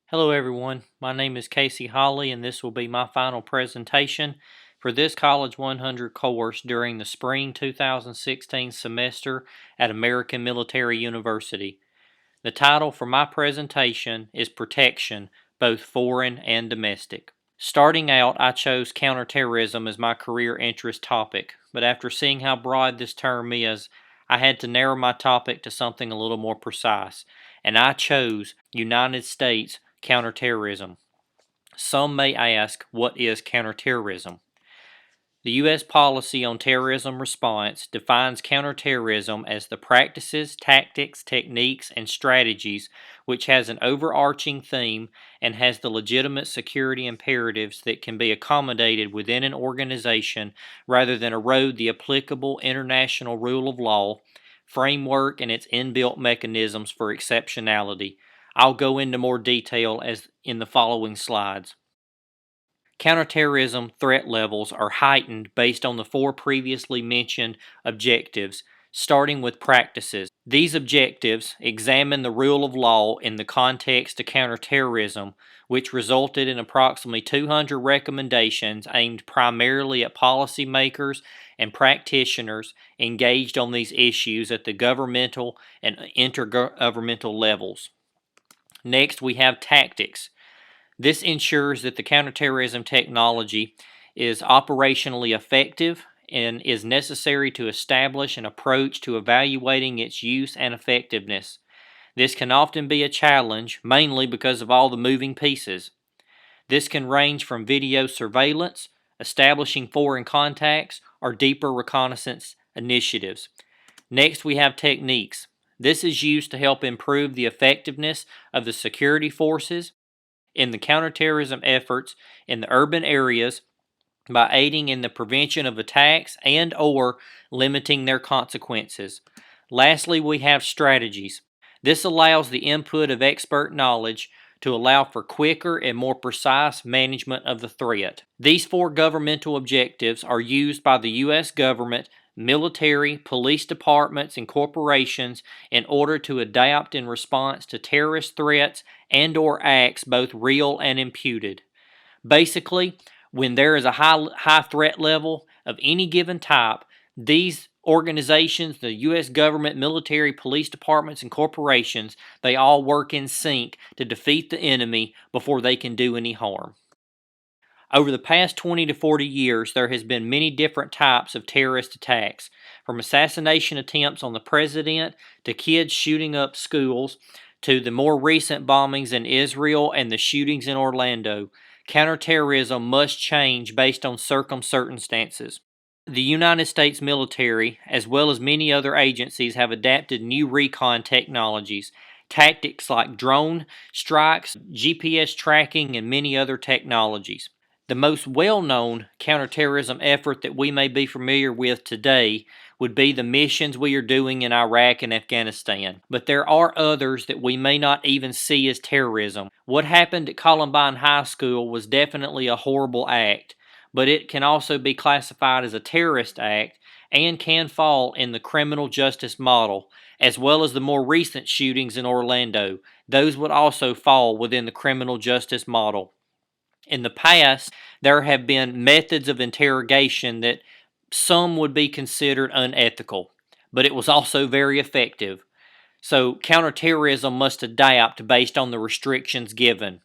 Hello everyone, my name is CHolley and this will be my final presentation for this College 100 course during the spring 2016 semester at American Military University. The title for my presentation is Protection, both foreign and domestic. Starting out, I chose counterterrorism as my career interest topic, but after seeing how broad this term is, I had to narrow my topic to something a little more precise, and I chose United States counterterrorism. Some may ask, what is counterterrorism? The U.S. policy on terrorism response defines counterterrorism as the practices, tactics, techniques, and strategies which has an overarching theme and has the legitimate security imperatives that can be accommodated within an organization rather than erode the applicable international rule of law, framework, and its inbuilt mechanisms for exceptionality. I'll go into more detail as in the following slides. Counterterrorism threat levels are heightened based on the four previously mentioned objectives, starting with practices. These objectives examine the rule of law in the context of counterterrorism, which resulted in approximately 200 recommendations aimed primarily at policymakers and practitioners engaged on these issues at the governmental and intergovernmental levels. Next, we have tactics. This ensures that the counterterrorism technology is operationally effective and is necessary to establish an approach to evaluating its use and effectiveness. This can often be a challenge, mainly because of all the moving pieces. This can range from video surveillance, establishing foreign contacts, or deeper reconnaissance initiatives. Next, we have techniques. This is used to help improve the effectiveness of the security forces in the counterterrorism efforts in the urban areas by aiding in the prevention of attacks and or limiting their consequences. Lastly, we have strategies. This allows the input of expert knowledge to allow for quicker and more precise management of the threat. These four governmental objectives are used by the U.S. government, military, police departments, and corporations in order to adapt in response to terrorist threats and or acts both real and imputed. Basically, when there is a high threat level of any given type, these organizations, the U.S. government, military, police departments, and corporations, they all work in sync to defeat the enemy before they can do any harm. Over the past 20 to 40 years, there has been many different types of terrorist attacks, from assassination attempts on the president to kids shooting up schools to the more recent bombings in Israel and the shootings in Orlando. Counterterrorism must change based on circumstances. The United States military, as well as many other agencies, have adapted new recon technologies, tactics like drone strikes, GPS tracking, and many other technologies. The most well-known counterterrorism effort that we may be familiar with today would be the missions we are doing in Iraq and Afghanistan. But there are others that we may not even see as terrorism. What happened at Columbine High School was definitely a horrible act, but it can also be classified as a terrorist act and can fall in the criminal justice model, as well as the more recent shootings in Orlando. Those would also fall within the criminal justice model. In the past, there have been methods of interrogation that some would be considered unethical, but it was also very effective. So counterterrorism must adapt based on the restrictions given.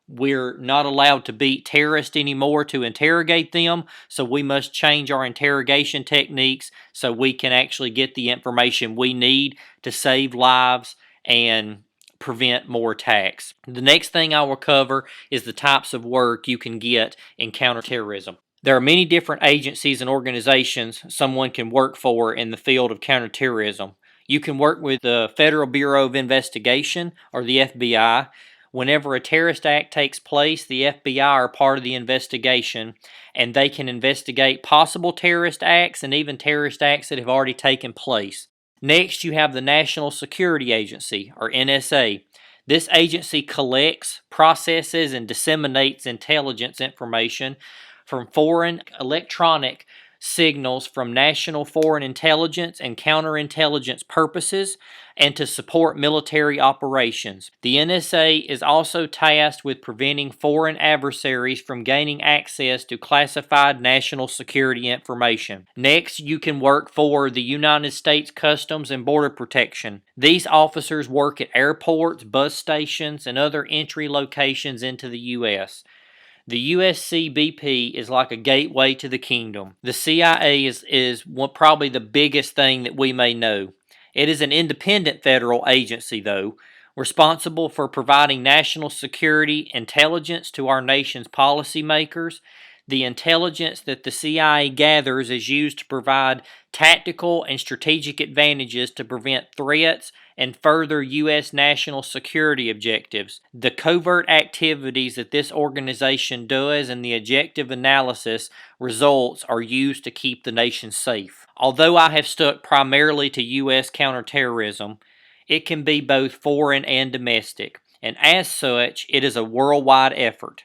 We're not allowed to beat terrorists anymore to interrogate them, so we must change our interrogation techniques so we can actually get the information we need to save lives and prevent more attacks. The next thing I will cover is the types of work you can get in counterterrorism. There are many different agencies and organizations someone can work for in the field of counterterrorism. You can work with the Federal Bureau of Investigation, or the FBI. Whenever a terrorist act takes place, the FBI are part of the investigation, and they can investigate possible terrorist acts and even terrorist acts that have already taken place. Next, you have the National Security Agency, or NSA. This agency collects, processes, and disseminates intelligence information from foreign electronic signals from national foreign intelligence and counterintelligence purposes and to support military operations. The NSA is also tasked with preventing foreign adversaries from gaining access to classified national security information. Next, you can work for the United States Customs and Border Protection. These officers work at airports, bus stations, and other entry locations into the U.S. The USCBP is like a gateway to the kingdom. The CIA is probably the biggest thing that we may know. It is an independent federal agency, though, responsible for providing national security intelligence to our nation's policymakers. The intelligence that the CIA gathers is used to provide tactical and strategic advantages to prevent threats and further U.S. national security objectives. The covert activities that this organization does and the objective analysis results are used to keep the nation safe. Although I have stuck primarily to U.S. counterterrorism, it can be both foreign and domestic, and as such, it is a worldwide effort.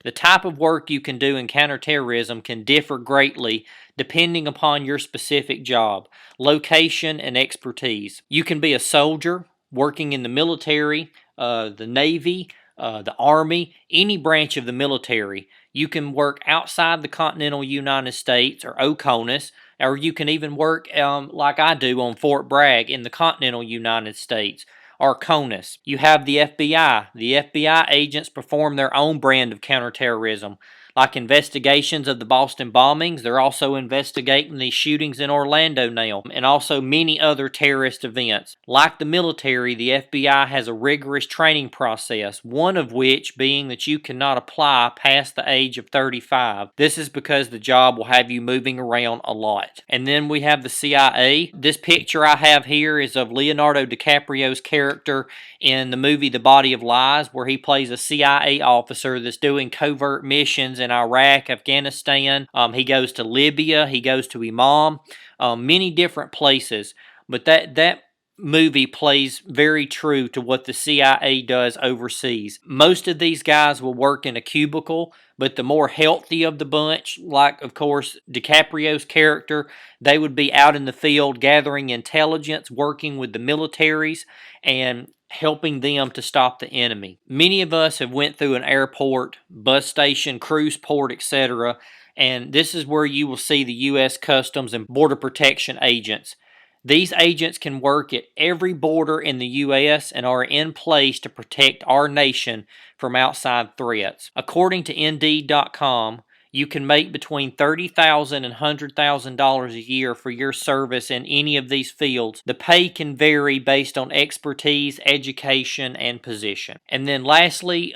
The type of work you can do in counterterrorism can differ greatly depending upon your specific job, location, and expertise. You can be a soldier working in the military, the Navy, the Army, any branch of the military. You can work outside the continental United States or OCONUS, or you can even work like I do on Fort Bragg in the continental United States. Or CONUS. You have the FBI. The FBI agents perform their own brand of counterterrorism, like investigations of the Boston bombings. They're also investigating the shootings in Orlando now, and also many other terrorist events. Like the military, the FBI has a rigorous training process, one of which being that you cannot apply past the age of 35. This is because the job will have you moving around a lot. And then we have the CIA. This picture I have here is of Leonardo DiCaprio's character in the movie The Body of Lies, where he plays a CIA officer that's doing covert missions in Iraq, Afghanistan. He goes to Libya, he goes to Imam, many different places. But that movie plays very true to what the CIA does overseas. Most of these guys will work in a cubicle, but the more healthy of the bunch, like, of course, DiCaprio's character, they would be out in the field gathering intelligence, working with the militaries, and helping them to stop the enemy. Many of us have went through an airport, bus station, cruise port, etc., and this is where you will see the U.S. Customs and Border Protection agents. These agents can work at every border in the U.S. and are in place to protect our nation from outside threats. According to Indeed.com, you can make between $30,000 and $100,000 a year for your service in any of these fields. The pay can vary based on expertise, education, and position. And then lastly,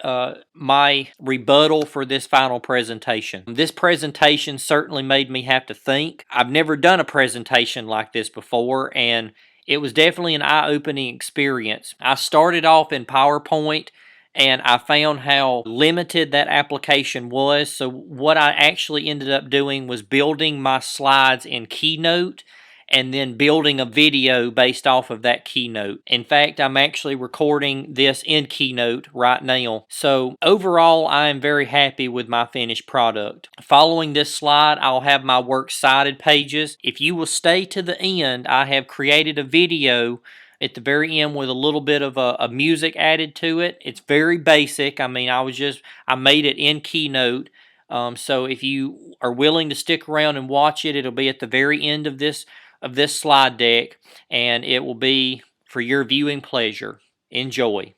my rebuttal for this final presentation. This presentation certainly made me have to think. I've never done a presentation like this before, and it was definitely an eye-opening experience. I started off in PowerPoint, and I found how limited that application was. So what I actually ended up doing was building my slides in Keynote and then building a video based off of that Keynote. In fact, I'm actually recording this in Keynote right now. So overall, I am very happy with my finished product. Following this slide, I'll have my works cited pages. If you will stay to the end, I have created a video at the very end with a little bit of a music added to it. It's very basic. I mean, I made it in Keynote. So if you are willing to stick around and watch it, it'll be at the very end of this slide deck, and it will be for your viewing pleasure. Enjoy.